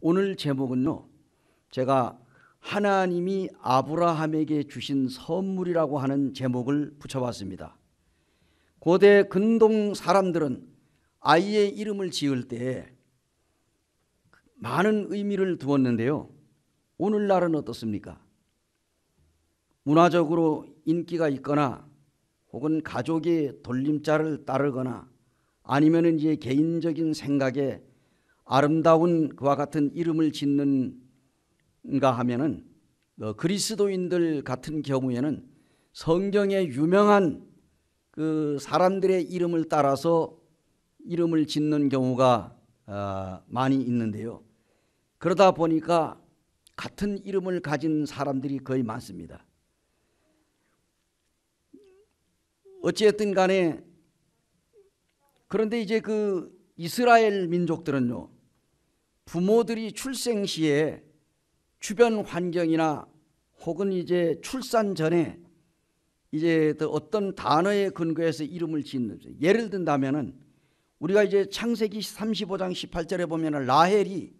오늘 제목은요, 제가 하나님이 아브라함에게 주신 선물이라고 하는 제목을 붙여봤습니다. 고대 근동 사람들은 아이의 이름을 지을 때 많은 의미를 두었는데요. 오늘날은 어떻습니까? 문화적으로 인기가 있거나 혹은 가족의 돌림자를 따르거나 아니면 이제 개인적인 생각에 아름다운 그와 같은 이름을 짓는가 하면은 그리스도인들 같은 경우에는 성경에 유명한 그 사람들의 이름을 따라서 이름을 짓는 경우가 많이 있는데요. 그러다 보니까 같은 이름을 가진 사람들이 거의 많습니다. 어찌됐든 간에 그런데 이제 그 이스라엘 민족들은요, 부모들이 출생 시에 주변 환경이나 혹은 이제 출산 전에 이제 어떤 단어에 근거해서 이름을 짓는, 예를 든다면은 우리가 이제 창세기 35장 18절에 보면은 라헬이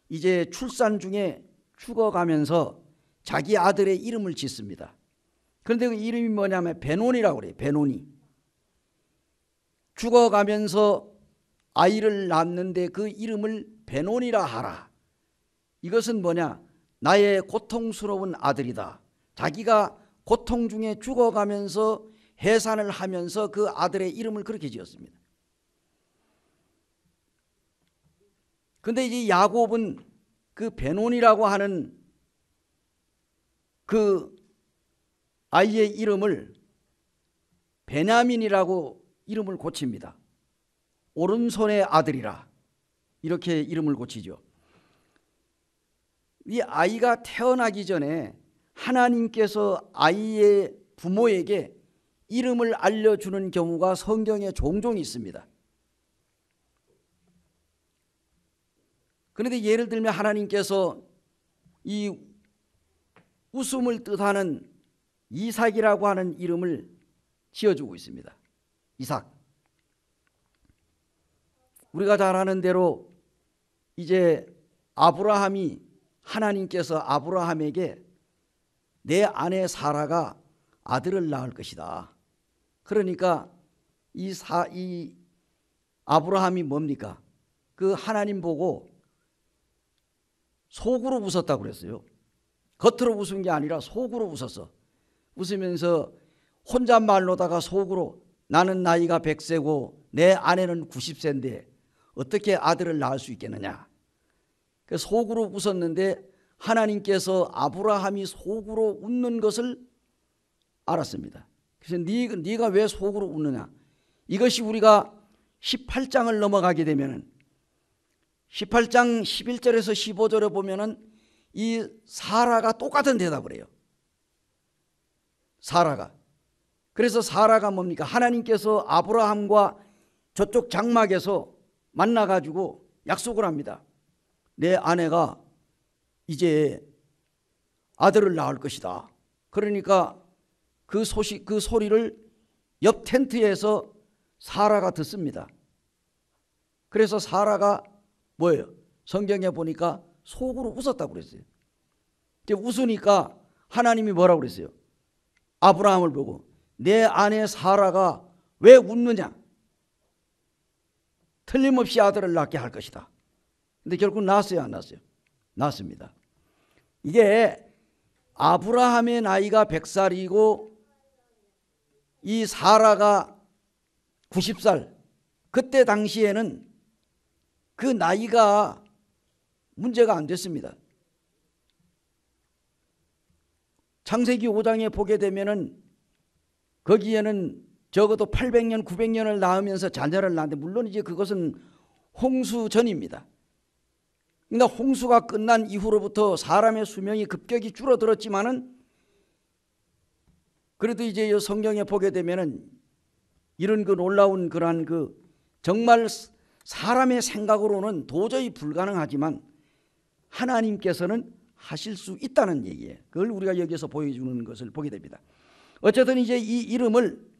이제 출산 중에 죽어가면서 자기 아들의 이름을 짓습니다. 그런데 그 이름이 뭐냐면 베논이라고 그래요. 베논이 죽어가면서 아이를 낳는데 그 이름을 베논이라 하라. 이것은 뭐냐? 나의 고통스러운 아들이다. 자기가 고통 중에 죽어가면서 해산을 하면서 그 아들의 이름을 그렇게 지었습니다. 그런데 이제 야곱은 그 베논이라고 하는 그 아이의 이름을 베냐민이라고 이름을 고칩니다. 오른손의 아들이라 이렇게 이름을 고치죠. 이 아이가 태어나기 전에 하나님께서 아이의 부모에게 이름을 알려주는 경우가 성경에 종종 있습니다. 그런데 예를 들면 하나님께서 이 웃음을 뜻하는 이삭이라고 하는 이름을 지어주고 있습니다. 이삭. 우리가 잘 아는 대로 이제 아브라함이 하나님께서 아브라함에게 내 아내 사라가 아들을 낳을 것이다. 그러니까 이 아브라함이 뭡니까? 그 하나님 보고 속으로 웃었다고 그랬어요. 겉으로 웃은 게 아니라 속으로 웃었어. 웃으면서 혼잣말로다가 속으로 나는 나이가 100세고 내 아내는 90세인데 어떻게 아들을 낳을 수 있겠느냐. 속으로 웃었는데 하나님께서 아브라함이 속으로 웃는 것을 알았습니다. 그래서 네가 왜 속으로 웃느냐. 이것이 우리가 18장을 넘어가게 되면은 18장 11절에서 15절에 보면은 이 사라가 똑같은 대답을 해요. 사라가. 그래서 사라가 뭡니까? 하나님께서 아브라함과 저쪽 장막에서 만나가지고 약속을 합니다. 내 아내가 이제 아들을 낳을 것이다. 그러니까 그 소리를 옆 텐트에서 사라가 듣습니다. 그래서 사라가 뭐예요? 성경에 보니까 속으로 웃었다고 그랬어요. 웃으니까 하나님이 뭐라고 그랬어요? 아브라함을 보고 내 아내 사라가 왜 웃느냐? 틀림없이 아들을 낳게 할 것이다. 근데 결국 낳았어요, 안 낳았어요? 낳았습니다. 이게 아브라함의 나이가 100살이고 이 사라가 90살. 그때 당시에는 그 나이가 문제가 안 됐습니다. 창세기 5장에 보게 되면은 거기에는 적어도 800년, 900년을 낳으면서 자녀를 낳는데 물론 이제 그것은 홍수 전입니다. 그러니까 홍수가 끝난 이후로부터 사람의 수명이 급격히 줄어들었지만은 그래도 이제 성경에 보게 되면은 이런 그 놀라운 그러한 그 정말 사람의 생각으로는 도저히 불가능하지만 하나님께서는 하실 수 있다는 얘기예요. 그걸 우리가 여기서 보여주는 것을 보게 됩니다. 어쨌든 이제 이 이름을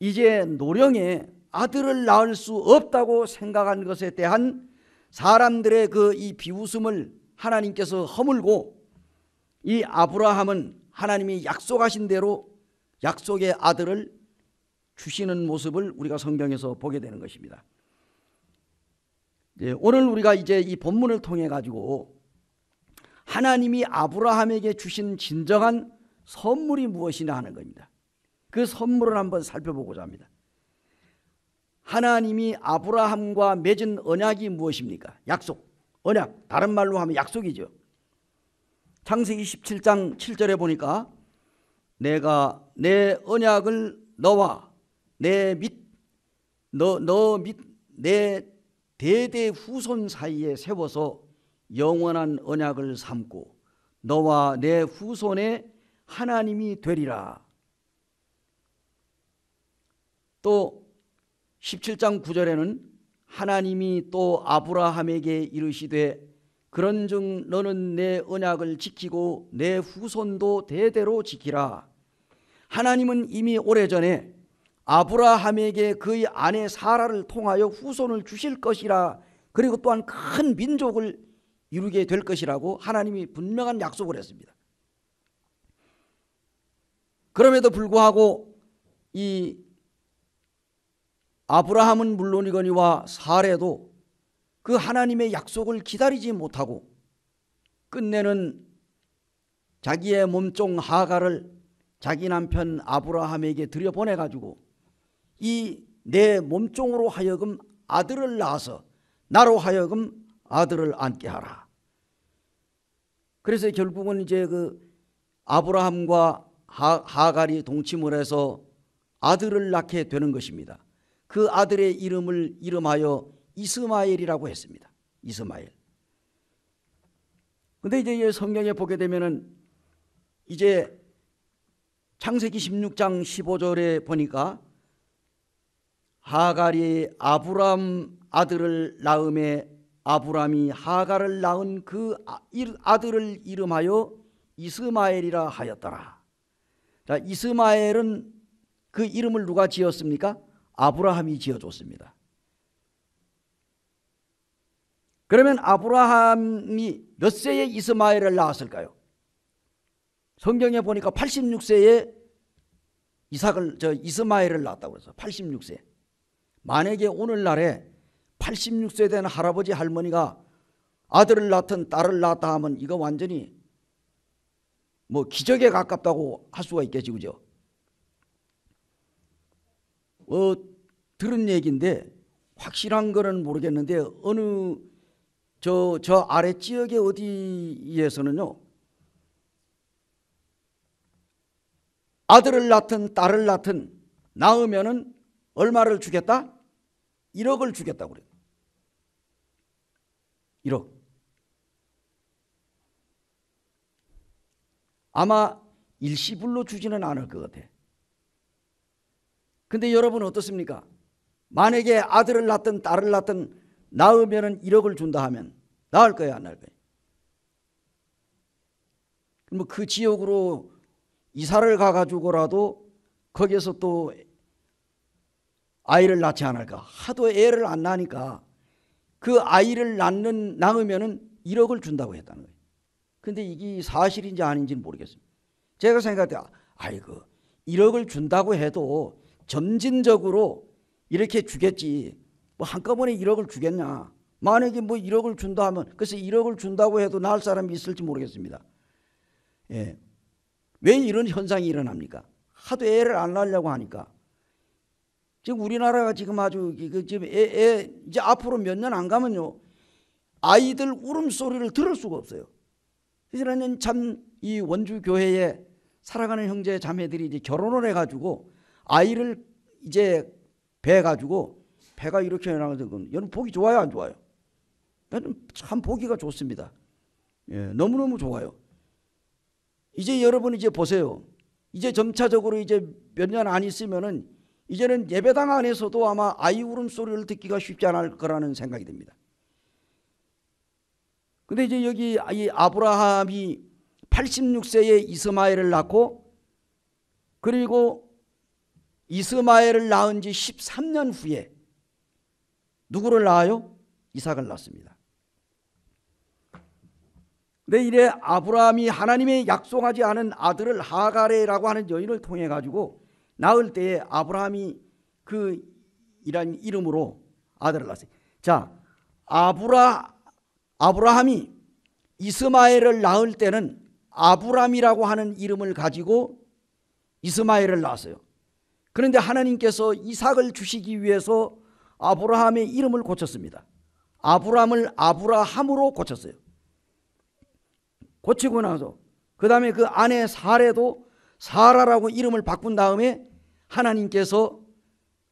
이제 노령에 아들을 낳을 수 없다고 생각한 것에 대한 사람들의 그 이 비웃음을 하나님께서 허물고 이 아브라함은 하나님이 약속하신 대로 약속의 아들을 주시는 모습을 우리가 성경에서 보게 되는 것입니다. 오늘 우리가 이제 이 본문을 통해 가지고 하나님이 아브라함에게 주신 진정한 선물이 무엇이냐 하는 겁니다. 그 선물을 한번 살펴보고자 합니다. 하나님이 아브라함과 맺은 언약이 무엇입니까? 약속, 언약, 다른 말로 하면 약속이죠. 창세기 17장 7절에 보니까 내가 내 언약을 너와 내 대대 후손 사이에 세워서 영원한 언약을 삼고 너와 내 후손의 하나님이 되리라. 또 17장 9절에는 하나님이 또 아브라함에게 이르시되 그런즉 너는 내 언약을 지키고 내 후손도 대대로 지키라. 하나님은 이미 오래전에 아브라함에게 그의 아내 사라를 통하여 후손을 주실 것이라, 그리고 또한 큰 민족을 이루게 될 것이라고 하나님이 분명한 약속을 했습니다. 그럼에도 불구하고 이 아브라함은 물론이거니와 사레도 그 하나님의 약속을 기다리지 못하고 끝내는 자기의 몸종 하갈을 자기 남편 아브라함에게 들여보내가지고 이 내 몸종으로 하여금 아들을 낳아서 나로 하여금 아들을 안게 하라. 그래서 결국은 이제 그 아브라함과 하갈이 동침을 해서 아들을 낳게 되는 것입니다. 그 아들의 이름을 이름하여 이스마엘이라고 했습니다. 이스마엘. 근데 이제 성경에 보게 되면은 이제 창세기 16장 15절에 보니까 하갈이 아브람 아들을 낳음에 아브람이 하갈을 낳은 그 아들을 이름하여 이스마엘이라 하였더라. 자, 이스마엘은 그 이름을 누가 지었습니까? 아브라함이 지어줬습니다. 그러면 아브라함이 몇 세에 이스마엘을 낳았을까요? 성경에 보니까 86세에 이스마엘을 낳았다고 해서 86세. 만약에 오늘날에 86세 된 할아버지 할머니가 아들을 낳든 딸을 낳았다 하면 이거 완전히 뭐 기적에 가깝다고 할 수가 있겠지, 그죠? 들은 얘기인데 확실한 거는 모르겠는데 어느 저 아래 지역의 어디에서는요, 아들을 낳든 딸을 낳든 낳으면은 얼마를 주겠다? 1억을 주겠다고 그래요. 1억. 아마 일시불로 주지는 않을 것 같아. 근데 여러분 어떻습니까? 만약에 아들을 낳든 딸을 낳든 낳으면은 1억을 준다 하면 낳을 거야, 안 낳을 거야? 뭐 그 지역으로 이사를 가가지고라도 거기에서 또 아이를 낳지 않을까? 하도 애를 안 낳으니까 그 아이를 낳으면은 1억을 준다고 했다는 거예요. 근데 이게 사실인지 아닌지는 모르겠습니다. 제가 생각할 때 아이고 1억을 준다고 해도 점진적으로 이렇게 주겠지, 뭐 한꺼번에 1억을 주겠냐. 만약에 뭐 1억을 준다 하면, 그래서 1억을 준다고 해도 낳을 사람이 있을지 모르겠습니다. 예. 왜 이런 현상이 일어납니까? 하도 애를 안 낳으려고 하니까. 지금 우리나라가 지금 아주 지금 이제 앞으로 몇 년 안 가면요, 아이들 울음소리를 들을 수가 없어요. 그래서 참 이 원주 교회에 살아가는 형제 자매들이 이제 결혼을 해가지고 아이를 이제 배가지고 배가 이렇게 나가서 여러분 보기 좋아요, 안 좋아요? 저는 참 보기가 좋습니다. 예, 너무너무 좋아요. 이제 여러분 이제 보세요. 이제 점차적으로 이제 몇 년 안 있으면은 이제는 예배당 안에서도 아마 아이 울음소리를 듣기가 쉽지 않을 거라는 생각이 듭니다. 근데 이제 여기 이 아브라함이 86세에 이스마엘을 낳고, 그리고 이스마엘을 낳은 지 13년 후에 누구를 낳아요? 이삭을 낳습니다. 근데 이래 아브라함이 하나님의 약속하지 않은 아들을 하가레라고 하는 여인을 통해 가지고 낳을 때에 아브라함이 그 이란 이름으로 아들을 낳았어요. 자, 아브라함이 이스마엘을 낳을 때는 아브람이라고 하는 이름을 가지고 이스마엘을 낳았어요. 그런데 하나님께서 이삭을 주시기 위해서 아브라함의 이름을 고쳤습니다. 아브람을 아브라함으로 고쳤어요. 고치고 나서 그 다음에 그 아내 사레도 사라라고 이름을 바꾼 다음에 하나님께서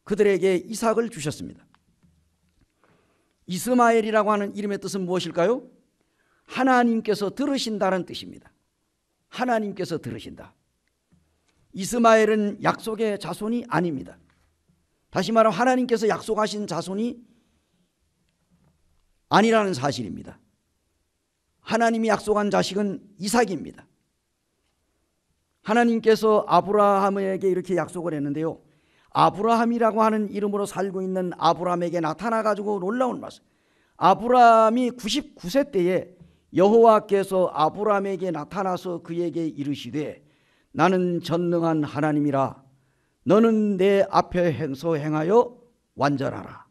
그들에게 이삭을 주셨습니다. 이스마엘이라고 하는 이름의 뜻은 무엇일까요? 하나님께서 들으신다는 뜻입니다. 하나님께서 들으신다. 이스마엘은 약속의 자손이 아닙니다. 다시 말하면 하나님께서 약속하신 자손이 아니라는 사실입니다. 하나님이 약속한 자식은 이삭입니다. 하나님께서 아브라함에게 이렇게 약속을 했는데요, 아브라함이라고 하는 이름으로 살고 있는 아브라함에게 나타나 가지고 놀라운 말씀. 아브라함이 99세 때에 여호와께서 아브라함에게 나타나서 그에게 이르시되 나는 전능한 하나님이라 너는 내 앞에 행하여 완전하라.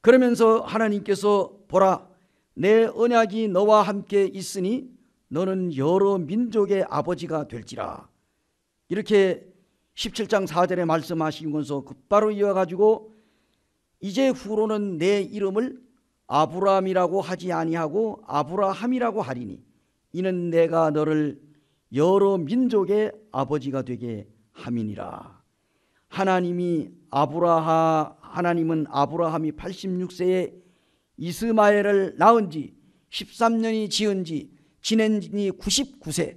그러면서 하나님께서 보라 내 언약이 너와 함께 있으니 너는 여러 민족의 아버지가 될지라. 이렇게 17장 4절에 말씀하시면서 곧바로 이어가지고 이제 후로는 내 이름을 아브라함이라고 하지 아니하고 아브라함이라고 하리니 이는 내가 너를 여러 민족의 아버지가 되게 함이니라. 하나님은 아브라함이 86세에 이스마엘을 낳은 지 13년이 지낸 지 99세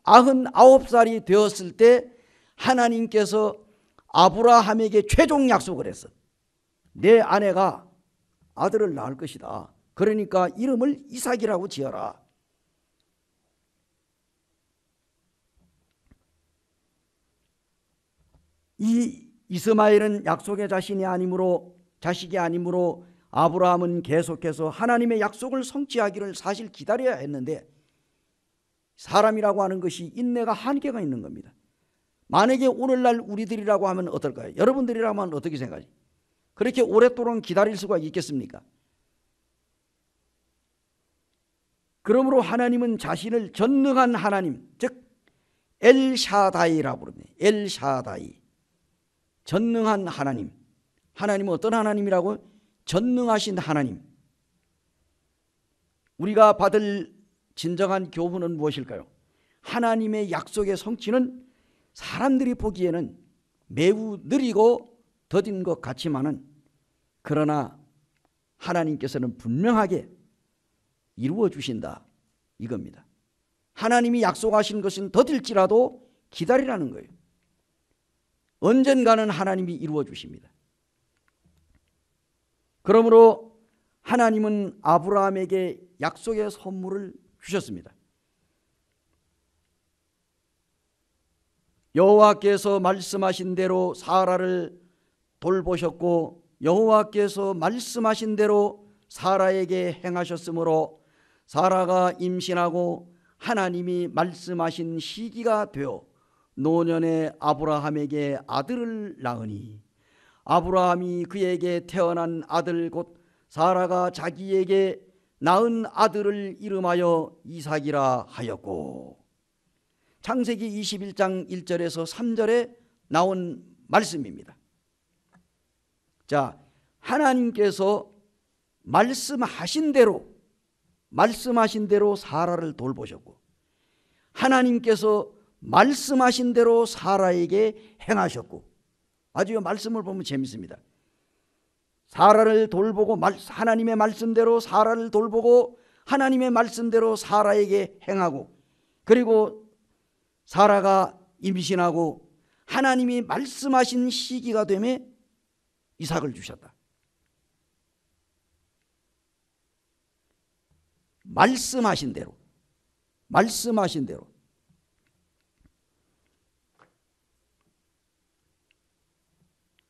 99살이 되었을 때 하나님께서 아브라함에게 최종 약속을 했어. 내 아내가 아들을 낳을 것이다. 그러니까 이름을 이삭이라고 지어라. 이 이스마엘은 약속의 자식이 아니므로 아브라함은 계속해서 하나님의 약속을 성취하기를 사실 기다려야 했는데 사람이라고 하는 것이 인내가 한계가 있는 겁니다. 만약에 오늘날 우리들이라고 하면 어떨까요? 여러분들이라고 하면 어떻게 생각하지? 그렇게 오랫동안 기다릴 수가 있겠습니까? 그러므로 하나님은 자신을 전능한 하나님, 즉 엘샤다이라고 부릅니다. 엘샤다이, 전능한 하나님. 하나님은 어떤 하나님이라고? 전능하신 하나님. 우리가 받을 진정한 교훈은 무엇일까요? 하나님의 약속의 성취는 사람들이 보기에는 매우 느리고 더딘 것 같지만은 그러나 하나님께서는 분명하게 이루어 주신다 이겁니다. 하나님이 약속하신 것은 더딜지라도 기다리라는 거예요. 언젠가는 하나님이 이루어 주십니다. 그러므로 하나님은 아브라함에게 약속의 선물을 주셨습니다. 여호와께서 말씀하신 대로 사라를 돌보셨고 여호와께서 말씀하신 대로 사라에게 행하셨으므로 사라가 임신하고 하나님이 말씀하신 시기가 되어 노년에 아브라함에게 아들을 낳으니 아브라함이 그에게 태어난 아들 곧 사라가 자기에게 낳은 아들을 이름하여 이삭이라 하였고, 창세기 21장 1절에서 3절에 나온 말씀입니다. 자, 하나님께서 말씀하신 대로 사라를 돌보셨고 하나님께서 말씀하신 대로 사라에게 행하셨고, 아주 말씀을 보면 재밌습니다. 사라를 돌보고 하나님의 말씀대로 사라를 돌보고 하나님의 말씀대로 사라에게 행하고, 그리고 사라가 임신하고 하나님이 말씀하신 시기가 되매 이삭을 주셨다. 말씀하신 대로.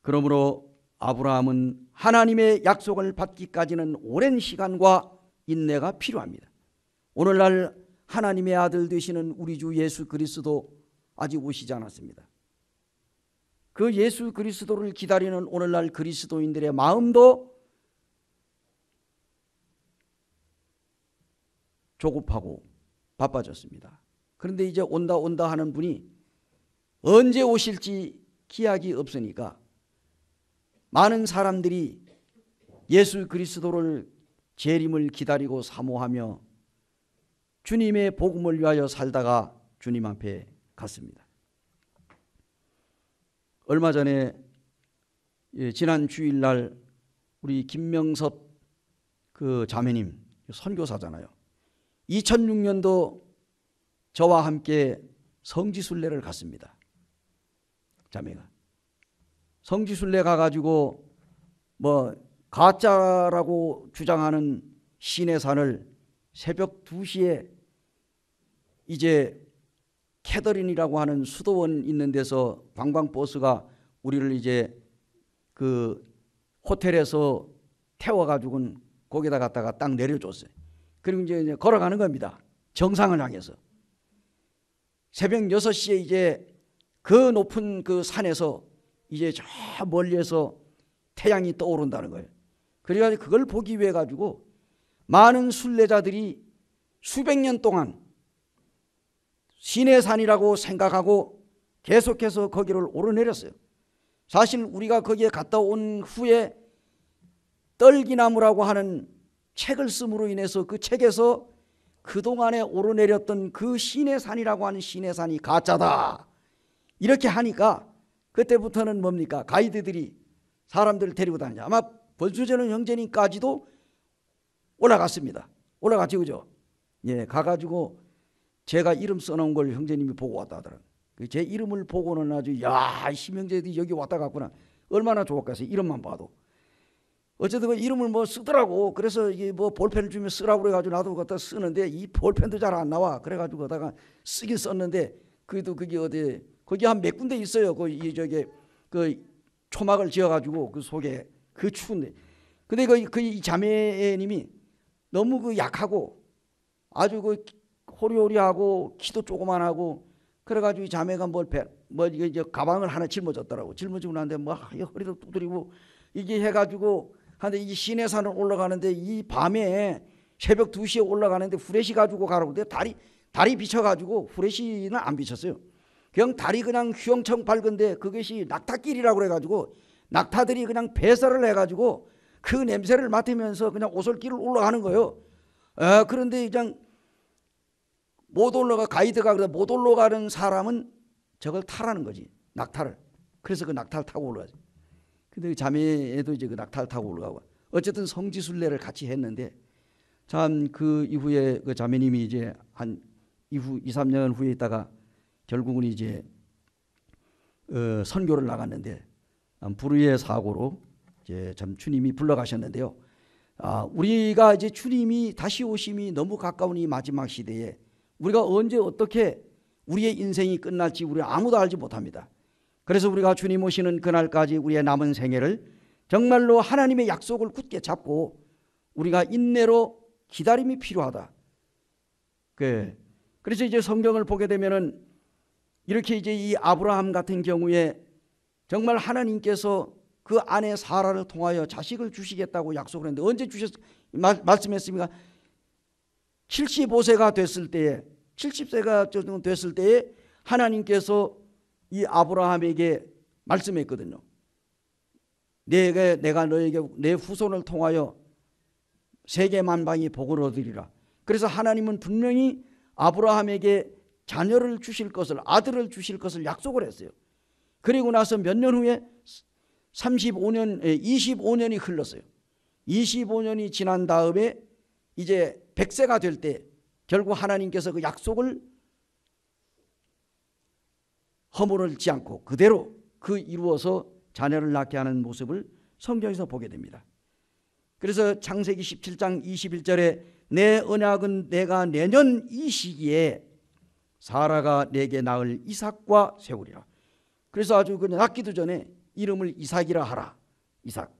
그러므로 아브라함은 하나님의 약속을 받기까지는 오랜 시간과 인내가 필요합니다. 오늘날 하나님의 아들 되시는 우리 주 예수 그리스도 아직 오시지 않았습니다. 그 예수 그리스도를 기다리는 오늘날 그리스도인들의 마음도 조급하고 바빠졌습니다. 그런데 이제 온다 하는 분이 언제 오실지 기약이 없으니까 많은 사람들이 예수 그리스도를 재림을 기다리고 사모하며 주님의 복음을 위하여 살다가 주님 앞에 갔습니다. 얼마 전에 지난 주일날 우리 김명섭 그 자매님 선교사잖아요. 2006년도 저와 함께 성지순례를 갔습니다. 자매가 성지순례 가가지고 뭐 가짜라고 주장하는 시내산을 새벽 2시에 이제 캐더린이라고 하는 수도원 있는 데서 관광버스가 우리를 이제 그 호텔에서 태워가지고는 거기다 갖다가 딱 내려줬어요. 그리고 이제 걸어가는 겁니다. 정상을 향해서. 새벽 6시에 이제 그 높은 그 산에서 이제 저 멀리에서 태양이 떠오른다는 거예요. 그래가지고 그걸 보기 위해 가지고 많은 순례자들이 수백 년 동안 시내산이라고 생각하고 계속해서 거기를 오르내렸어요. 사실 우리가 거기에 갔다 온 후에 떨기나무라고 하는 책을 씀으로 인해서 그 책에서 그동안에 오르내렸던 그 시내산이라고 하는 시내산이 가짜다 이렇게 하니까 그때부터는 뭡니까? 가이드들이 사람들을 데리고 다니죠. 아마 권수재는 형제님까지도 올라갔습니다. 올라갔지 그죠? 예, 가가지고 제가 이름 써놓은 걸 형제님이 보고 왔다 하더라고요. 제 이름을 보고는 아주 야, 심형제들이 여기 왔다 갔구나. 얼마나 좋았겠어요. 이름만 봐도. 어쨌든 그 이름을 뭐 쓰더라고. 그래서 이게 뭐 볼펜을 주면 쓰라고 그래가지고 나도 갖다 쓰는데 이 볼펜도 잘 안 나와. 그래가지고 거다가 쓰긴 썼는데 그래도 그게 어디 거기 한 몇 군데 있어요. 그 초막을 지어가지고 그 속에 그 추운데. 근데 이 자매님이 너무 그 약하고 아주 그 호리호리하고 키도 조그만하고 그래가지고 이 자매가 이제 가방을 하나 짊어졌더라고. 짊어지고 나는데 뭐 허리도 두드리고 이게 해가지고 한데 이 시내산을 올라가는데 이 밤에 새벽 2시에 올라가는데 후레쉬 가지고 가라고 근데 다리 비쳐가지고 후레쉬는 안 비쳤어요. 그냥 다리 그냥 휘영청 밝은데 그것이 낙타길이라고 그래가지고 낙타들이 그냥 배설을 해가지고 그 냄새를 맡으면서 그냥 오솔길을 올라가는 거예요. 그런데 그냥 가이드가 그래 못 올라가는 사람은 저걸 타라는 거지. 낙타를. 그래서 그 낙타를 타고 올라가죠. 근데 그 자매도 이제 그 낙타를 타고 올라가고 어쨌든 성지순례를 같이 했는데 참 그 이후에 그 자매님이 이제 한 이후 2, 3년 후에 있다가 결국은 이제 선교를 나갔는데 불의의 사고로 이제 참 주님이 불러가셨는데요. 우리가 이제 주님이 다시 오심이 너무 가까운 이 마지막 시대에 우리가 언제 어떻게 우리의 인생이 끝날지 우리 아무도 알지 못합니다. 그래서 우리가 주님 오시는 그날까지 우리의 남은 생애를 정말로 하나님의 약속을 굳게 잡고 우리가 인내로 기다림이 필요하다. 그래서 이제 성경을 보게 되면은 이렇게 이제 이 아브라함 같은 경우에 정말 하나님께서 그 아내 사라를 통하여 자식을 주시겠다고 약속을 했는데 언제 말씀했습니까? 75세가 됐을 때에 70세가 됐을 때에 하나님께서 이 아브라함에게 말씀했거든요. 내가 너에게 내 후손을 통하여 세계 만방이 복을 얻으리라. 그래서 하나님은 분명히 아브라함에게 자녀를 주실 것을 아들을 주실 것을 약속을 했어요. 그리고 나서 몇 년 후에 25년이 흘렀어요. 25년이 지난 다음에 이제 100세가 될 때 결국 하나님께서 그 약속을 허물지 않고 그대로 이루어서 자녀를 낳게 하는 모습을 성경에서 보게 됩니다. 그래서 창세기 17장 21절에 내 언약은 내가 내년 이 시기에 사라가 내게 낳을 이삭과 세우리라. 그래서 아주 그냥 낳기도 전에 이름을 이삭이라 하라 이삭.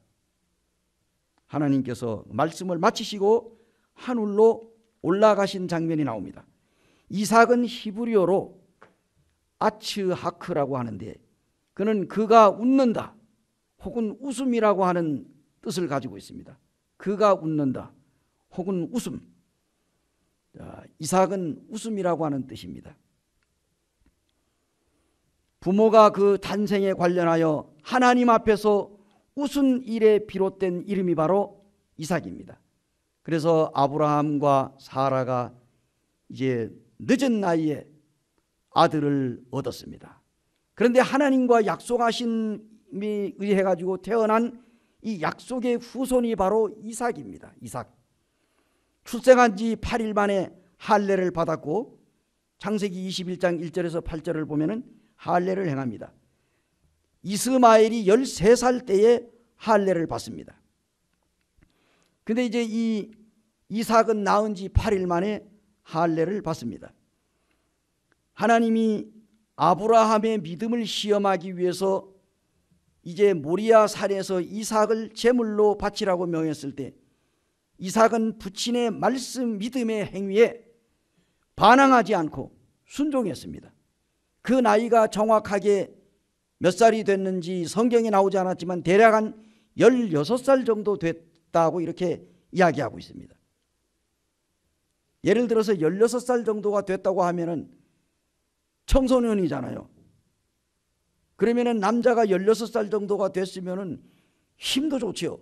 하나님께서 말씀을 마치시고 하늘로 올라가신 장면이 나옵니다. 이삭은 히브리어로 아츠하크라고 하는데 그는 그가 웃는다 혹은 웃음이라고 하는 뜻을 가지고 있습니다. 그가 웃는다 혹은 웃음. 이삭은 웃음이라고 하는 뜻입니다. 부모가 그 탄생에 관련하여 하나님 앞에서 웃은 일에 비롯된 이름이 바로 이삭입니다. 그래서 아브라함과 사라가 이제 늦은 나이에 아들을 얻었습니다. 그런데 하나님과 약속하심에 의해 가지고 태어난 이 약속의 후손이 바로 이삭입니다. 이삭. 출생한 지 8일 만에 할례를 받았고 창세기 21장 1절에서 8절을 보면은 할례를 행합니다. 이스마엘이 13살 때에 할례를 받습니다. 근데 이제 이 이삭은 낳은 지 8일 만에 할례를 받습니다. 하나님이 아브라함의 믿음을 시험하기 위해서 이제 모리아 산에서 이삭을 제물로 바치라고 명했을 때 이삭은 부친의 말씀 믿음의 행위에 반항하지 않고 순종했습니다. 그 나이가 정확하게 몇 살이 됐는지 성경에 나오지 않았지만 대략 한 16살 정도 됐다고 이렇게 이야기하고 있습니다. 예를 들어서 16살 정도가 됐다고 하면은 청소년이잖아요. 그러면은 남자가 16살 정도가 됐으면은 힘도 좋지요.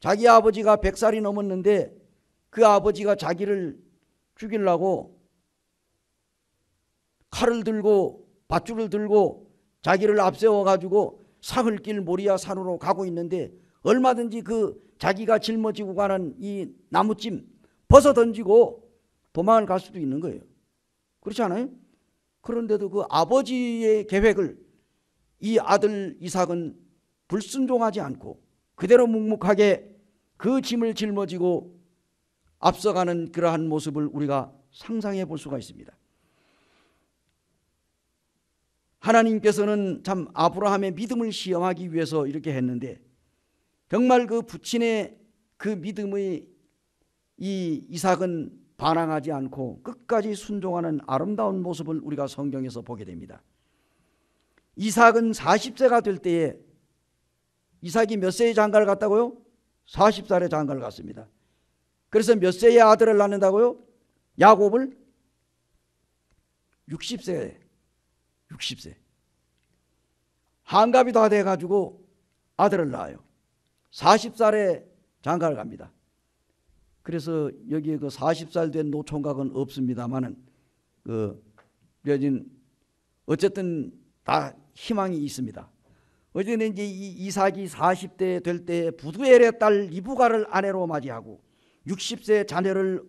자기 아버지가 100살이 넘었는데 그 아버지가 자기를 죽이려고 칼을 들고 밧줄을 들고 자기를 앞세워 가지고 사흘길 모리아 산으로 가고 있는데 얼마든지 그 자기가 짊어지고 가는 이 나무찜 벗어 던지고 도망을 갈 수도 있는 거예요. 그렇지 않아요? 그런데도 그 아버지의 계획을 이 아들 이삭은 불순종하지 않고 그대로 묵묵하게 그 짐을 짊어지고 앞서가는 그러한 모습을 우리가 상상해 볼 수가 있습니다. 하나님께서는 참 아브라함의 믿음을 시험하기 위해서 이렇게 했는데 정말 그 부친의 그 믿음의 이 이삭은 반항하지 않고 끝까지 순종하는 아름다운 모습을 우리가 성경에서 보게 됩니다. 이삭은 40세가 될 때에 이삭이 몇 세에 장가를 갔다고요? 40살에 장가를 갔습니다. 그래서 몇 세에 아들을 낳는다고요? 야곱을 60세 한갑이 다 돼가지고 아들을 낳아요. 40살에 장가를 갑니다. 그래서 여기에 그 40살 된 노총각은 없습니다만은 어쨌든 다 희망이 있습니다. 어쨌든 이제 이삭이 40대 될 때 부두엘의 딸 리브가를 아내로 맞이하고 60세 자녀를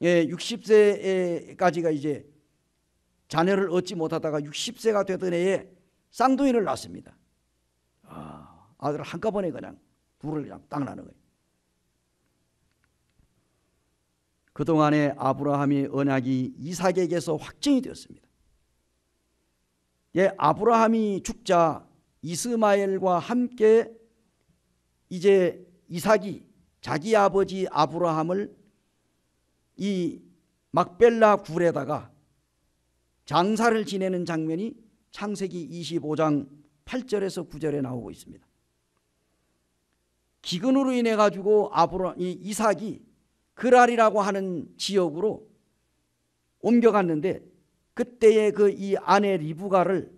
60세까지가 이제 자녀를 얻지 못하다가 60세가 되던 해에 쌍둥이를 낳습니다. 아들을 한꺼번에 그냥 둘을 그냥 딱 낳는 거예요. 그동안의 아브라함의 언약이 이삭에게서 확증이 되었습니다. 아브라함이 죽자 이스마엘과 함께 이제 이삭이 자기 아버지 아브라함을 이 막벨라 굴에다가 장사를 지내는 장면이 창세기 25장 8절에서 9절에 나오고 있습니다. 기근으로 인해 가지고 이삭이 그랄이라고 하는 지역으로 옮겨갔는데 그때의 그 이 아내 리브가를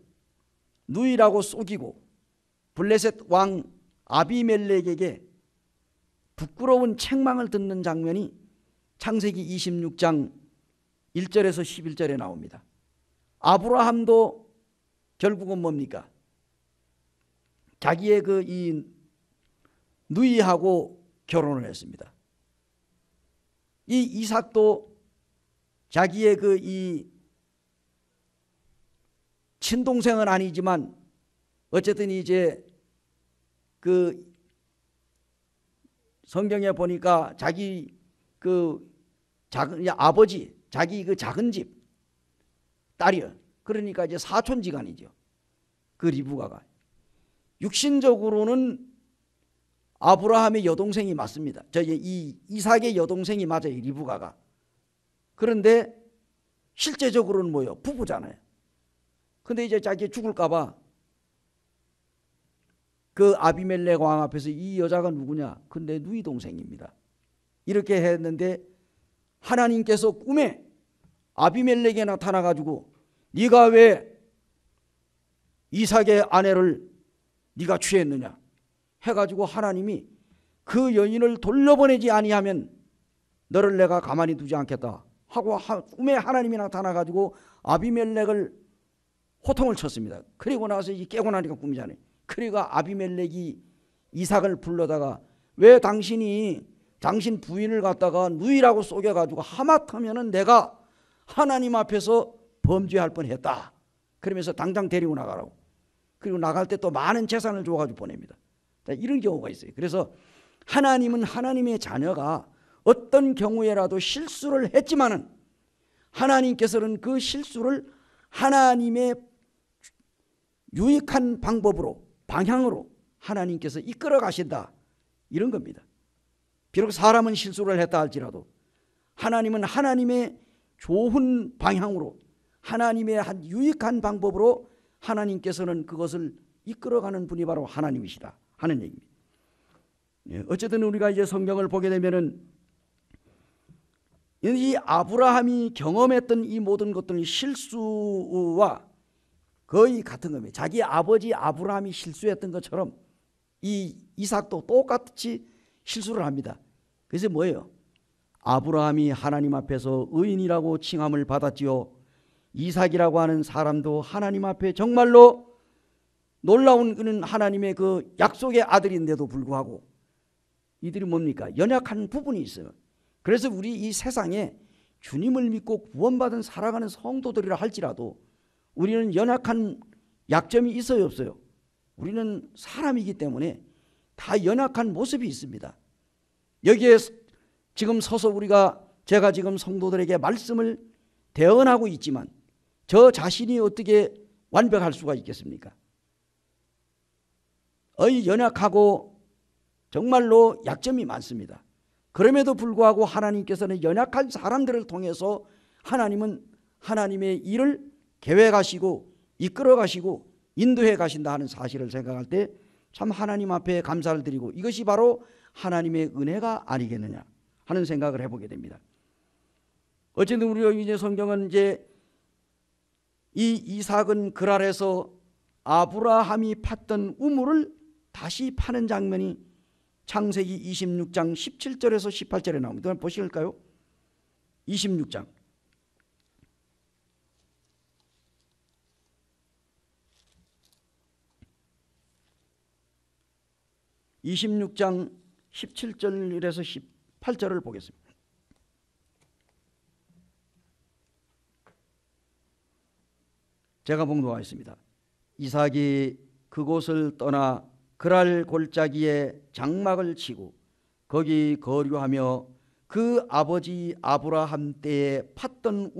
누이라고 속이고 블레셋 왕 아비멜렉에게 부끄러운 책망을 듣는 장면이 창세기 26장 1절에서 11절에 나옵니다. 아브라함도 결국은 뭡니까? 자기의 그 이 누이하고 결혼을 했습니다. 이 이삭도 자기의 그 이 친동생은 아니지만 어쨌든 이제 그 성경에 보니까 자기 그 작은 아버지 자기 그 작은 집 딸이요. 그러니까 이제 사촌지간이죠. 그 리브가가 육신적으로는 아브라함의 여동생이 맞습니다. 이 이삭의 여동생이 맞아요. 리브가가. 그런데 실제적으로는 뭐예요? 부부잖아요. 근데 이제 자기 죽을까 봐 그 아비멜렉 왕 앞에서 이 여자가 누구냐? 근데 누이 동생입니다. 이렇게 했는데 하나님께서 꿈에 아비멜렉에 나타나가지고 네가 왜 이삭의 아내를 네가 취했느냐 해가지고 하나님이 그 여인을 돌려보내지 아니하면 너를 내가 가만히 두지 않겠다 하고 꿈에 하나님이 나타나가지고 아비멜렉을 호통을 쳤습니다. 그리고 나서 이 깨고 나니까 꿈이잖아요. 그러니까 아비멜렉이 이삭을 불러다가 왜 당신이 당신 부인을 갖다가 누이라고 속여가지고 하마터면은 내가 하나님 앞에서 범죄할 뻔했다. 그러면서 당장 데리고 나가라고. 그리고 나갈 때 또 많은 재산을 줘가지고 보냅니다. 이런 경우가 있어요. 그래서 하나님은 하나님의 자녀가 어떤 경우에라도 실수를 했지만은 하나님께서는 그 실수를 하나님의 유익한 방법으로 방향으로 하나님께서 이끌어 가신다. 이런 겁니다. 비록 사람은 실수를 했다 할지라도 하나님은 하나님의 좋은 방향으로 하나님의 한 유익한 방법으로 하나님께서는 그것을 이끌어가는 분이 바로 하나님이시다 하는 얘기입니다. 어쨌든 우리가 이제 성경을 보게 되면은 이 아브라함이 경험했던 이 모든 것들은 실수와 거의 같은 겁니다. 자기 아버지 아브라함이 실수했던 것처럼 이 이삭도 똑같이 실수를 합니다. 그래서 뭐예요? 아브라함이 하나님 앞에서 의인이라고 칭함을 받았지요. 이삭이라고 하는 사람도 하나님 앞에 정말로 놀라운 그는 하나님의 그 약속의 아들인데도 불구하고 이들이 뭡니까? 연약한 부분이 있어요. 그래서 우리 이 세상에 주님을 믿고 구원받은 살아가는 성도들이라 할지라도 우리는 연약한 약점이 있어요, 없어요? 우리는 사람이기 때문에 다 연약한 모습이 있습니다. 여기에 지금 서서 제가 지금 성도들에게 말씀을 대언하고 있지만 저 자신이 어떻게 완벽할 수가 있겠습니까? 연약하고 정말로 약점이 많습니다. 그럼에도 불구하고 하나님께서는 연약한 사람들을 통해서 하나님은 하나님의 일을 계획하시고 이끌어 가시고 인도해 가신다 하는 사실을 생각할 때 참 하나님 앞에 감사를 드리고 이것이 바로 하나님의 은혜가 아니겠느냐 하는 생각을 해보게 됩니다. 어쨌든 우리 이제 성경은 이제 이 이삭은 그랄에서 아브라함이 팠던 우물을 다시 파는 장면이 창세기 26장 17절에서 18절에 나옵니다. 보실까요? 26장 17절에서 18절을 보겠습니다. 제가 봉독하겠습니다. 이삭이 그곳을 떠나 그랄 골짜기에 장막을 치고 거기 거류하며 그 아버지 아브라함 때에 팠던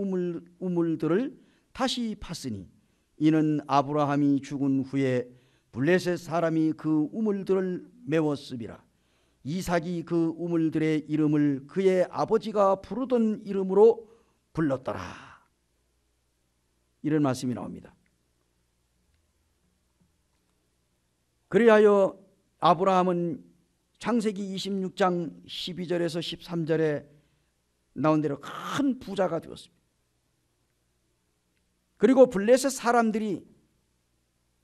우물들을 다시 팠으니 이는 아브라함이 죽은 후에 블레셋 사람이 그 우물들을 메웠음이라. 이삭이 그 우물들의 이름을 그의 아버지가 부르던 이름으로 불렀더라. 이런 말씀이 나옵니다. 그리하여 아브라함은 창세기 26장 12절에서 13절에 나온 대로 큰 부자가 되었습니다. 그리고 블레셋 사람들이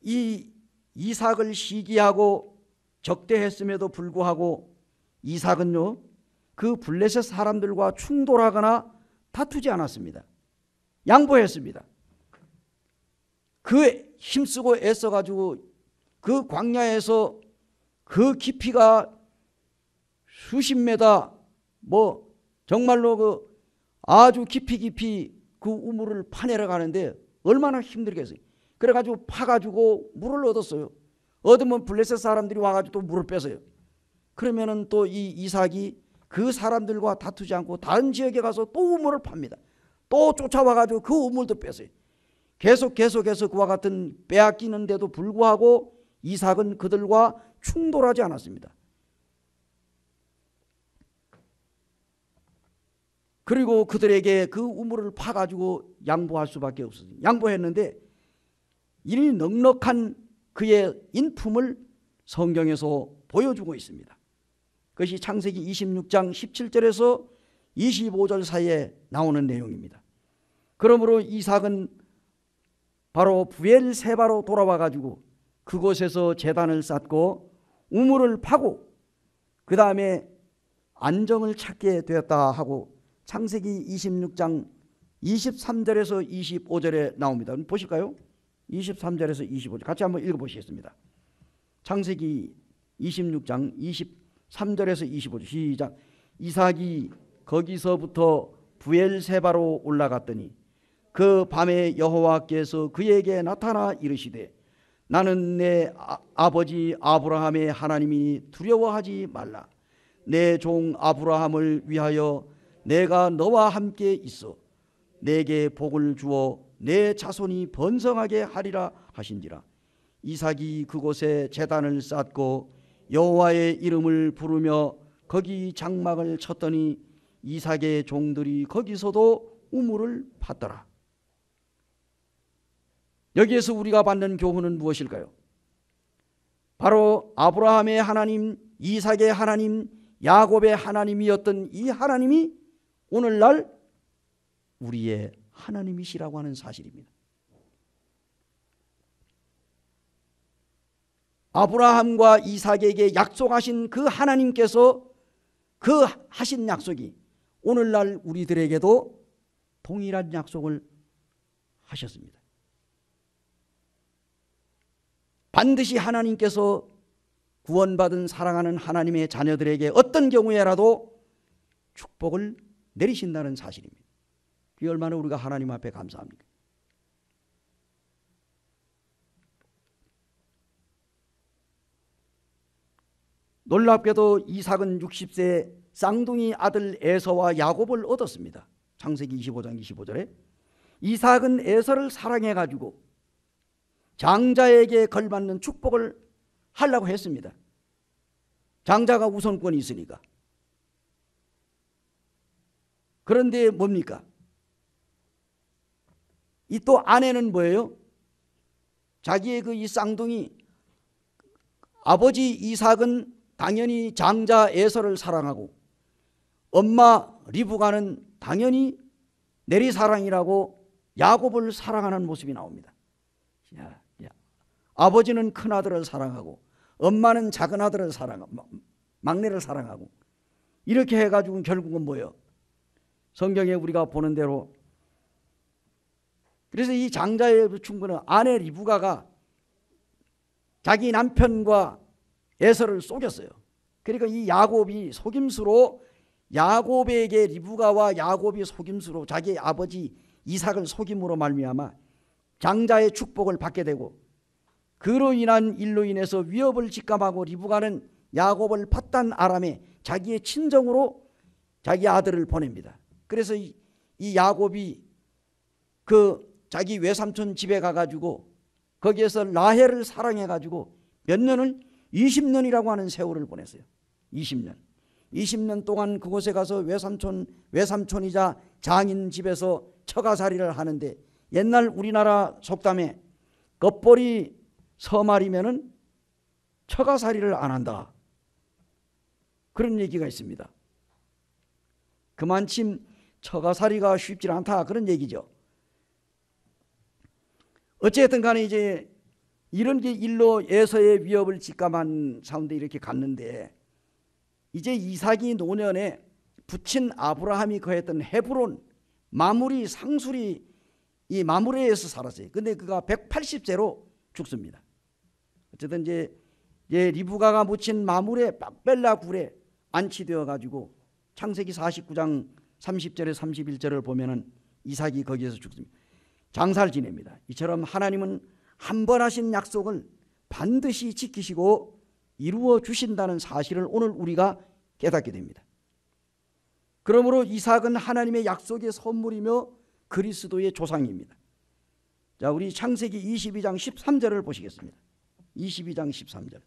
이 이삭을 시기하고 적대했음에도 불구하고 이삭은요 그 블레셋 사람들과 충돌하거나 다투지 않았습니다. 양보했습니다. 그 힘쓰고 애써가지고 그 광야에서 그 깊이가 수십 메다 정말로 그 아주 깊이 그 우물을 파내려 가는데 얼마나 힘들겠어요. 그래가지고 파가지고 물을 얻었어요. 얻으면 블레셋 사람들이 와가지고 또 물을 뺏어요. 그러면은 또 이 이삭이 그 사람들과 다투지 않고 다른 지역에 가서 또 우물을 팝니다. 또 쫓아와가지고 그 우물도 뺏어요. 계속해서 그와 같은 빼앗기는데도 불구하고 이삭은 그들과 충돌하지 않았습니다. 그리고 그들에게 그 우물을 파가지고 양보할 수밖에 없었어요. 양보했는데 이 넉넉한 그의 인품을 성경에서 보여주고 있습니다. 그것이 창세기 26장 17절에서 25절 사이에 나오는 내용입니다. 그러므로 이삭은 바로 브엘세바로 돌아와 가지고 그곳에서 제단을 쌓고 우물을 파고 그 다음에 안정을 찾게 되었다 하고 창세기 26장 23절에서 25절에 나옵니다. 보실까요? 23절에서 25절 같이 한번 읽어보시겠습니다. 창세기 26장 23절에서 25절 시작. 이삭이 거기서부터 브엘세바로 올라갔더니 그 밤에 여호와께서 그에게 나타나 이르시되 나는 내 아버지 아브라함의 하나님이니 두려워하지 말라. 내 종 아브라함을 위하여 내가 너와 함께 있어 내게 복을 주어 내 자손이 번성하게 하리라 하신지라. 이삭이 그곳에 제단을 쌓고 여호와의 이름을 부르며 거기 장막을 쳤더니 이삭의 종들이 거기서도 우물을 팠더라. 여기에서 우리가 받는 교훈은 무엇일까요? 바로 아브라함의 하나님, 이삭의 하나님, 야곱의 하나님이었던 이 하나님이 오늘날 우리의 하나님이시라고 하는 사실입니다. 아브라함과 이삭에게 약속하신 그 하나님께서 그 하신 약속이 오늘날 우리들에게도 동일한 약속을 하셨습니다. 반드시 하나님께서 구원받은 사랑하는 하나님의 자녀들에게 어떤 경우에라도 축복을 내리신다는 사실입니다. 그게 얼마나 우리가 하나님 앞에 감사합니까? 놀랍게도 이삭은 60세 쌍둥이 아들 에서와 야곱을 얻었습니다. 창세기 25장 25절에 이삭은 에서를 사랑해가지고 장자에게 걸맞는 축복을 하려고 했습니다. 장자가 우선권이 있으니까. 그런데 뭡니까? 이 또 아내는 뭐예요? 자기의 그 이 쌍둥이 아버지 이삭은 당연히 장자 에서를 사랑하고 엄마 리브가는 당연히 내리사랑이라고 야곱을 사랑하는 모습이 나옵니다. 아버지는 큰 아들을 사랑하고 엄마는 작은 아들을 사랑하고 막내를 사랑하고 이렇게 해가지고 결국은 뭐예요? 성경에 우리가 보는 대로 그래서 이 장자의 충고는 아내 리브가가 자기 남편과 에서를 속였어요. 그러니까 이 야곱이 속임수로 야곱에게 리브가와 야곱이 속임수로 자기 아버지 이삭을 속임으로 말미암아 장자의 축복을 받게 되고 그로 인한 일로 인해서 위협을 직감하고 리브가는 야곱을 팟단 아람에 자기의 친정으로 자기 아들을 보냅니다. 그래서 이 야곱이 그 자기 외삼촌 집에 가가지고 거기에서 라헬을 사랑해가지고 몇 년을 20년이라고 하는 세월을 보냈어요. 20년 동안 그곳에 가서 외삼촌이자 장인 집에서 처가살이를 하는데 옛날 우리나라 속담에 겉벌이 서말이면은 처가살이를 안 한다. 그런 얘기가 있습니다. 그만큼 처가살이가 쉽지 않다 그런 얘기죠. 어쨌든 간에 이제 이런 게 일로 에서의 위협을 직감한 가운데 이렇게 갔는데 이제 이삭이 노년에 부친 아브라함이 거했던 헤브론 마므리 상술이 이 마므레에서 살았어요. 근데 그가 180세로 죽습니다. 어쨌든 이제 리브가가 묻힌 마므레 막벨라 굴에 안치되어 가지고 창세기 49장 30절에 31절을 보면은 이삭이 거기에서 죽습니다. 장사를 지냅니다. 이처럼 하나님은 한 번 하신 약속을 반드시 지키시고 이루어 주신다는 사실을 오늘 우리가 깨닫게 됩니다. 그러므로 이삭은 하나님의 약속의 선물이며 그리스도의 조상입니다. 자, 우리 창세기 22장 13절을 보시겠습니다. 22장 13절.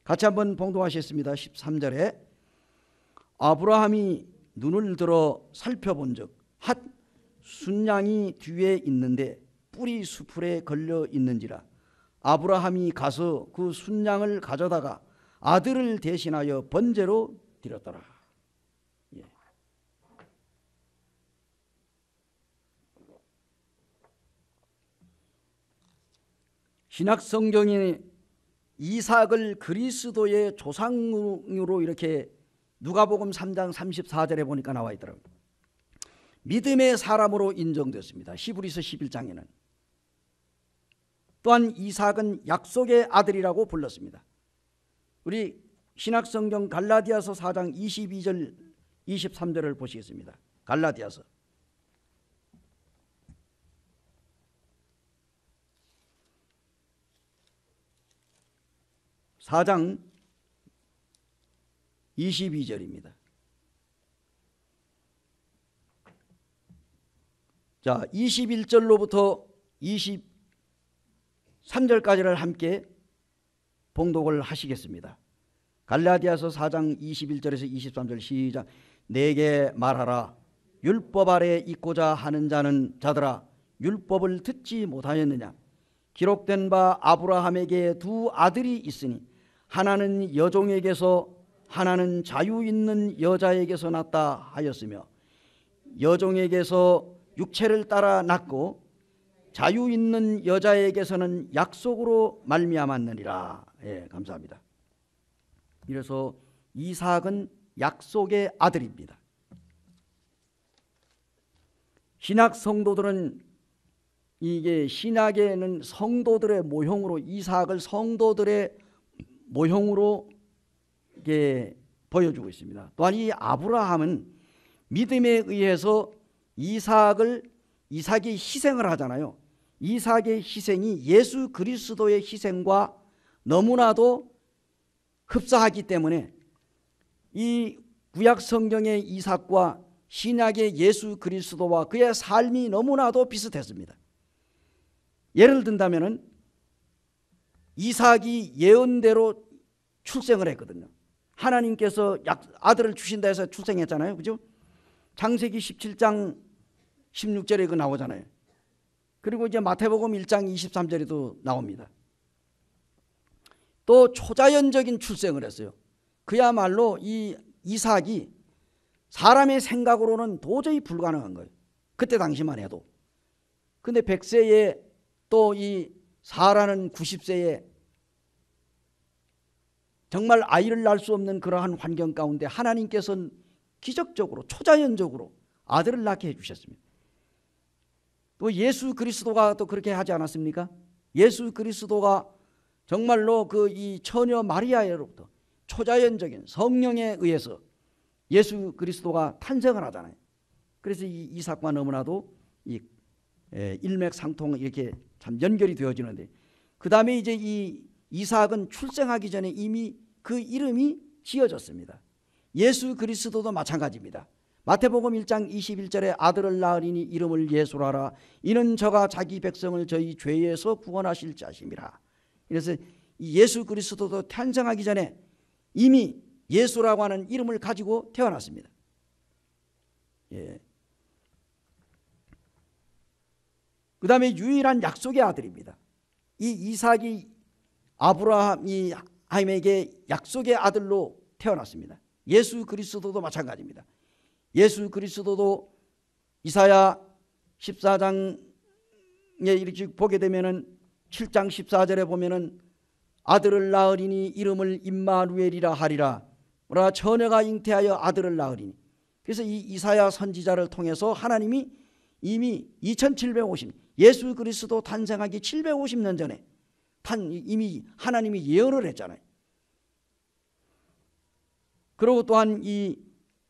같이 한번 봉독하시겠습니다. 13절에 아브라함이 눈을 들어 살펴본 적 한 순양이 뒤에 있는데 뿔이 수풀에 걸려 있는지라 아브라함이 가서 그 순양을 가져다가 아들을 대신하여 번제로 드렸더라. 예. 신약 성경에 이삭을 그리스도의 조상으로 이렇게 누가복음 3장 34절에 보니까 나와 있더라고요. 믿음의 사람으로 인정됐습니다. 히브리서 11장에는 또한 이삭은 약속의 아들이라고 불렀습니다. 우리 신약성경 갈라디아서 4장 22절 23절을 보시겠습니다. 갈라디아서 4장 22절입니다. 자, 21절로부터 23절까지를 함께 봉독을 하시겠습니다. 갈라디아서 4장 21절에서 23절 시작. 내게 말하라. 율법 아래 있고자 하는 자들아 율법을 듣지 못하였느냐. 기록된 바 아브라함에게 두 아들이 있으니 하나는 여종에게서 하나는 자유 있는 여자에게서 났다 하였으며 여종에게서 육체를 따라 낳고 자유 있는 여자에게서는 약속으로 말미암았느니라. 예, 감사합니다. 이래서 이삭은 약속의 아들입니다. 신약 성도들은 이게 신약에는 성도들의 모형으로 이삭을 성도들의 모형으로 이게 보여주고 있습니다. 또한 이 아브라함은 믿음에 의해서 이삭이 희생을 하잖아요. 이삭의 희생이 예수 그리스도의 희생과 너무나도 흡사하기 때문에 이 구약 성경의 이삭과 신약의 예수 그리스도와 그의 삶이 너무나도 비슷했습니다. 예를 든다면은 이삭이 예언대로 출생을 했거든요. 하나님께서 아들을 주신다 해서 출생했잖아요. 그죠? 창세기 17장 16절에 그 나오잖아요. 그리고 이제 마태복음 1장 23절에도 나옵니다. 또 초자연적인 출생을 했어요. 그야말로 이 이삭이 사람의 생각으로는 도저히 불가능한 거예요. 그때 당시만 해도. 근데 100세에 또 이 사라는 90세에 정말 아이를 낳을 수 없는 그러한 환경 가운데 하나님께서는 기적적으로 초자연적으로 아들을 낳게 해주셨습니다. 또 예수 그리스도가 또 그렇게 하지 않았습니까? 예수 그리스도가 정말로 그 이 처녀 마리아로부터 초자연적인 성령에 의해서 예수 그리스도가 탄생을 하잖아요. 그래서 이 이삭과 너무나도 이 일맥상통 이렇게 참 연결이 되어지는데, 그 다음에 이제 이 이삭은 출생하기 전에 이미 그 이름이 지어졌습니다. 예수 그리스도도 마찬가지입니다. 마태복음 1장 21절에 아들을 낳으리니 이름을 예수라 하라. 이는 저가 자기 백성을 저희 죄에서 구원하실 자심이라. 그래서 이 예수 그리스도도 탄생하기 전에 이미 예수라고 하는 이름을 가지고 태어났습니다. 예. 그 다음에 유일한 약속의 아들입니다. 이 이삭이 아브라함에게 약속의 아들로 태어났습니다. 예수 그리스도도 마찬가지입니다. 예수 그리스도도 이사야 14장에 이렇게 보게 되면은 7장 14절에 보면은 아들을 낳으리니 이름을 임마누엘이라 하리라. 뭐라 처녀가 잉태하여 아들을 낳으리니. 그래서 이 이사야 선지자를 통해서 하나님이 이미 2750 예수 그리스도 탄생하기 750년 전에 이미 하나님이 예언을 했잖아요. 그리고 또한 이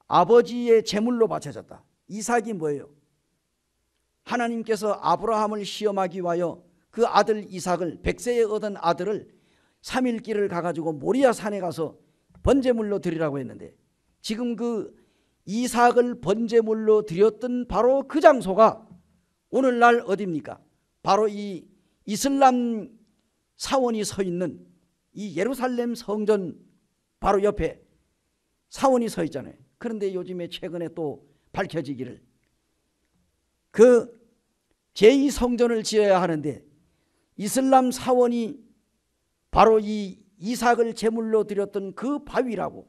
아버지의 제물로 바쳐졌다. 이삭이 뭐예요? 하나님께서 아브라함을 시험하기 위하여 그 아들 이삭을 100세에 얻은 아들을 3일 길을 가가지고 모리아 산에 가서 번제물로 드리라고 했는데, 지금 그 이삭을 번제물로 드렸던 바로 그 장소가 오늘날 어디입니까? 바로 이 이슬람 사원이 서 있는 이 예루살렘 성전 바로 옆에 사원이 서 있잖아요. 그런데 요즘에 최근에 또 밝혀지기를 그 제2성전을 지어야 하는데 이슬람 사원이 바로 이 이삭을 제물로 드렸던 그 바위라고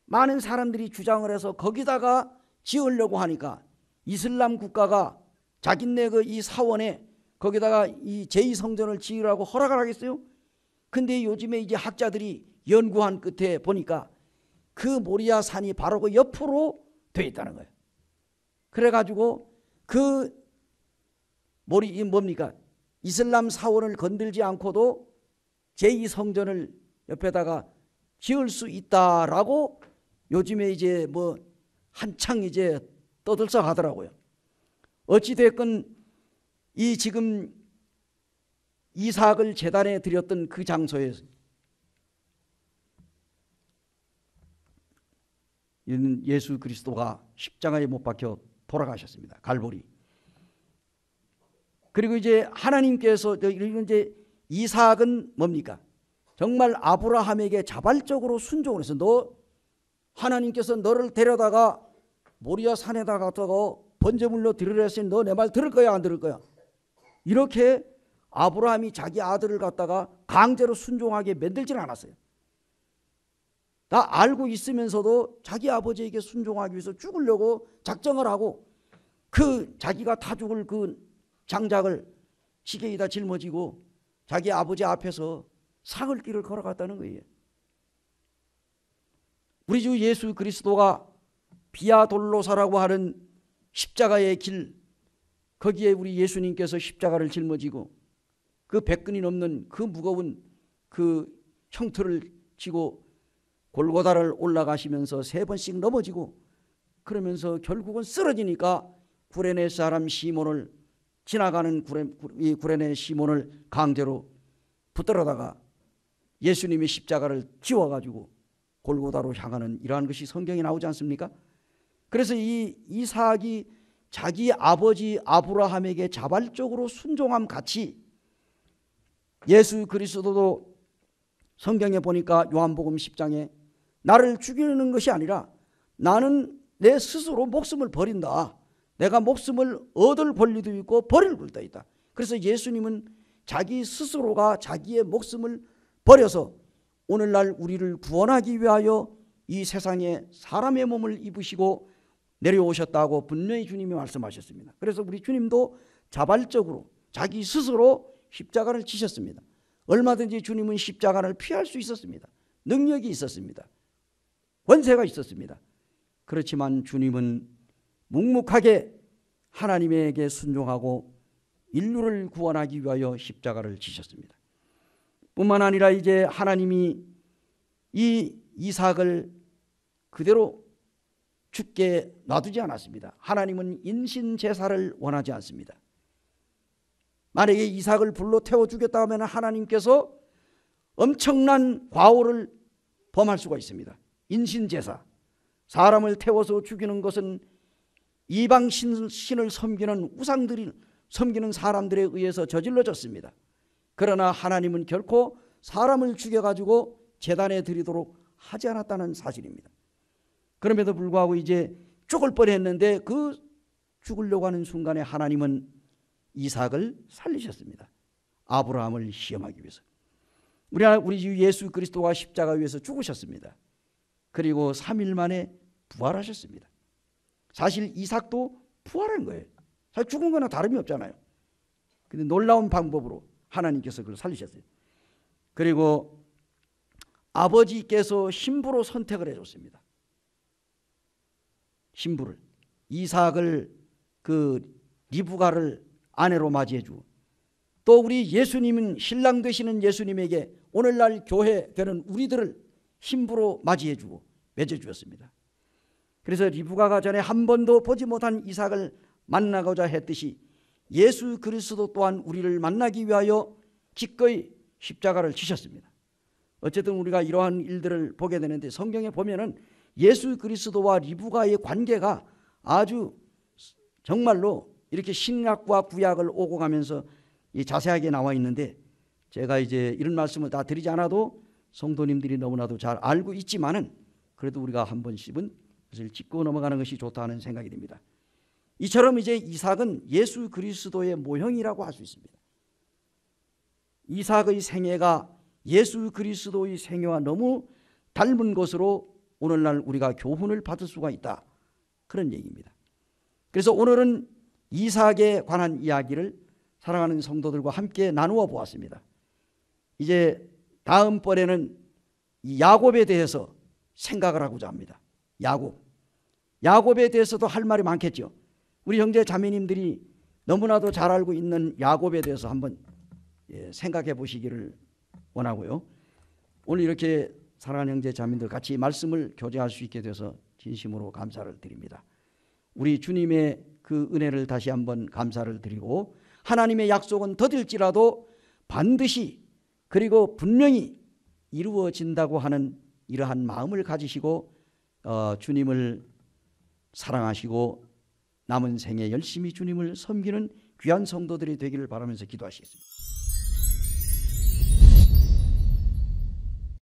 많은 사람들이 주장을 해서 거기다가 지으려고 하니까 이슬람 국가가 자기네 그 이 사원에 거기다가 이 제2성전을 지으라고 허락을 하겠어요? 근데 요즘에 이제 학자들이 연구한 끝에 보니까 그 모리아 산이 바로 그 옆으로 돼 있다는 거예요. 그래가지고 그 뭡니까? 이슬람 사원을 건들지 않고도 제2성전을 옆에다가 지을 수 있다라고 요즘에 이제 뭐 한창 이제 떠들썩 하더라고요. 어찌됐건 이 지금 이삭을 제단에 드렸던 그 장소에서 예수 그리스도가 십자가에 못 박혀 돌아가셨습니다. 갈보리. 그리고 이제 하나님께서 이제 이삭은 뭡니까? 정말 아브라함에게 자발적으로 순종을 해서 하나님께서 너를 데려다가 모리아 산에다 갖다가 번제물로 드리려 했으니 너 내 말 들을 거야 안 들을 거야? 이렇게 아브라함이 자기 아들을 갖다가 강제로 순종하게 만들지는 않았어요. 다 알고 있으면서도 자기 아버지에게 순종하기 위해서 죽으려고 작정을 하고 그 자기가 다 죽을 그 장작을 시계에다 짊어지고 자기 아버지 앞에서 사흘길을 걸어갔다는 거예요. 우리 주 예수 그리스도가 비아 돌로사라고 하는 십자가의 길, 거기에 우리 예수님께서 십자가를 짊어지고 그 100근이 넘는 그 무거운 그 형틀을 지고 골고다를 올라가시면서 3번씩 넘어지고 그러면서 결국은 쓰러지니까 구레네 사람 시몬을 지나가는 구레네 시몬을 강제로 붙들어다가 예수님이 십자가를 지워가지고 골고다로 향하는 이러한 것이 성경에 나오지 않습니까? 그래서 이 이삭이 자기 아버지 아브라함에게 자발적으로 순종함 같이 예수 그리스도도 성경에 보니까 요한복음 10장에 나를 죽이는 것이 아니라 나는 내 스스로 목숨을 버린다. 내가 목숨을 얻을 권리도 있고 버릴 권리도 있다. 그래서 예수님은 자기 스스로가 자기의 목숨을 버려서 오늘날 우리를 구원하기 위하여 이 세상에 사람의 몸을 입으시고 내려오셨다고 분명히 주님이 말씀하셨습니다. 그래서 우리 주님도 자발적으로 자기 스스로 십자가를 지셨습니다. 얼마든지 주님은 십자가를 피할 수 있었습니다. 능력이 있었습니다. 권세가 있었습니다. 그렇지만 주님은 묵묵하게 하나님에게 순종하고 인류를 구원하기 위하여 십자가를 지셨습니다. 뿐만 아니라 이제 하나님이 이 이삭을 그대로 죽게 놔두지 않았습니다. 하나님은 인신제사를 원하지 않습니다. 만약에 이삭을 불로 태워 주겠다 하면 하나님께서 엄청난 과오를 범할 수가 있습니다. 인신제사, 사람을 태워서 죽이는 것은 이방 신을 섬기는 우상들이 섬기는 사람들에 의해서 저질러졌습니다. 그러나 하나님은 결코 사람을 죽여가지고 제단에 드리도록 하지 않았다는 사실입니다. 그럼에도 불구하고 이제 죽을 뻔했는데 그 죽으려고 하는 순간에 하나님은 이삭을 살리셨습니다. 아브라함을 시험하기 위해서. 우리 주 예수 그리스도가 십자가 위에서 죽으셨습니다. 그리고 3일 만에 부활하셨습니다. 사실 이삭도 부활한 거예요. 사실 죽은 거나 다름이 없잖아요. 근데 놀라운 방법으로 하나님께서 그걸 살리셨어요. 그리고 아버지께서 신부로 선택을 해줬습니다. 신부를, 이삭을 그 리브가를 아내로 맞이해주고, 또 우리 예수님은 신랑 되시는 예수님에게 오늘날 교회 되는 우리들을 신부로 맞이해주고 맺어주었습니다. 그래서 리브가가 전에 한 번도 보지 못한 이삭을 만나고자 했듯이 예수 그리스도 또한 우리를 만나기 위하여 기꺼이 십자가를 지셨습니다. 어쨌든 우리가 이러한 일들을 보게 되는데 성경에 보면은 예수 그리스도와 리브가의 관계가 아주 정말로 이렇게 신약과 구약을 오고 가면서 자세하게 나와 있는데 제가 이제 이런 말씀을 다 드리지 않아도 성도님들이 너무나도 잘 알고 있지만은 그래도 우리가 한 번씩은 그것을 짚고 넘어가는 것이 좋다는 생각이 듭니다. 이처럼 이제 이삭은 예수 그리스도의 모형이라고 할 수 있습니다. 이삭의 생애가 예수 그리스도의 생애와 너무 닮은 것으로 오늘날 우리가 교훈을 받을 수가 있다, 그런 얘기입니다. 그래서 오늘은 이삭에 관한 이야기를 사랑하는 성도들과 함께 나누어 보았습니다. 이제 다음번에는 이 야곱에 대해서 생각을 하고자 합니다. 야곱에 대해서도 할 말이 많겠죠. 우리 형제 자매님들이 너무나도 잘 알고 있는 야곱에 대해서 한번 생각해 보시기를 원하고요. 오늘 이렇게 사랑하는 형제 자매님들 같이 말씀을 교제할 수 있게 돼서 진심으로 감사를 드립니다. 우리 주님의 그 은혜를 다시 한번 감사를 드리고, 하나님의 약속은 더딜지라도 반드시 그리고 분명히 이루어진다고 하는 이러한 마음을 가지시고 주님을 사랑하시고 남은 생에 열심히 주님을 섬기는 귀한 성도들이 되기를 바라면서 기도하시겠습니다.